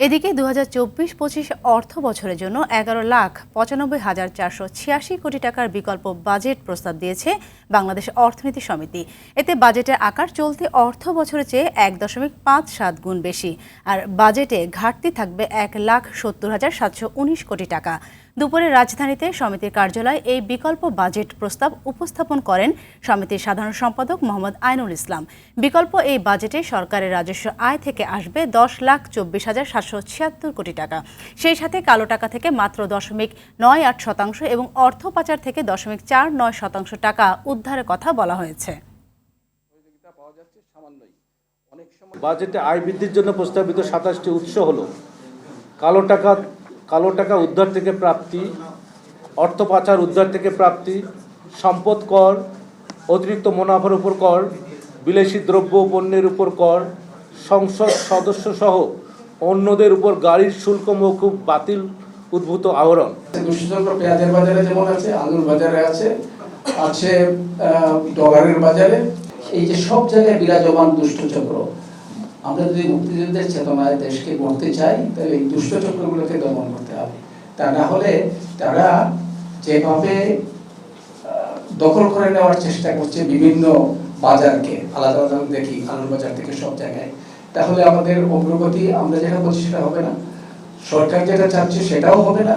এদিকে ২০২৪-২৫ অর্থ বছরের জন্য ১১,৯৫,৪৮৬ কোটি টাকার বিকল্প বাজেট প্রস্তাব দিয়েছে বাংলাদেশ অর্থনীতি সমিতি। এতে বাজেটের আকার চলতি অর্থ বছরের চেয়ে ১.৫৭ গুণ বেশি, আর বাজেটে ঘাটতি থাকবে ১,৭০,৭১৯ কোটি টাকা। দুপুরে রাজধানীতে সমিতির কার্যালয়ে এই বিকল্প বাজেট প্রস্তাব উপস্থাপন করেন সমিতির সাধারণ সম্পাদক মোহাম্মদ আইনুল ইসলাম। বিকল্প এই বাজেটে সরকারের রাজস্ব আয় থেকে আসবে ১০,২৪,৭৭৬ কোটি টাকা। সেই সাথে কালো টাকা থেকে মাত্র 0.98% এবং অর্থ পাচার থেকে 0.49% টাকা উদ্ধারের কথা বলা হয়েছে। বাজেটে আয় বৃদ্ধির জন্য প্রস্তাবিত ২৭টি উৎস হলো কালো টাকা উদ্ধার থেকে প্রাপ্তি, অর্থ পাচার উদ্ধার থেকে প্রাপ্তি, সম্পদ কর, অতিরিক্ত মুনাফার উপর কর, বিদেশি দ্রব্য পণ্যের উপর কর, সংসদ সদস্য সহ অন্যদের উপর গাড়ির শুল্ক মওকুফ বাতিল, উদ্ভূত আহরণ। দুষ্চক্র পেঁয়াজের বাজারে যেমন আছে, আলুর বাজারে আছে ডলারের বাজারে, এই যে সব জায়গায় বিরাজমান দুষ্টচক্র। আমরা যদি মুক্তিযুদ্ধের চেতনায় দেশকে গড়তে চাই তাহলে এই দুষ্টচক্রগুলোকে দমন করতে হবে। তা না হলে তারা যেভাবে দখল করে নেওয়ার চেষ্টা করছে বিভিন্ন বাজারকে, আলাদা আলাদা দেখি আলুর বাজার থেকে সব জায়গায়, তাহলে আমাদের অগ্রগতি আমরা যেটা বলছি সেটা হবে না, সরকার যেটা চাচ্ছে সেটাও হবে না।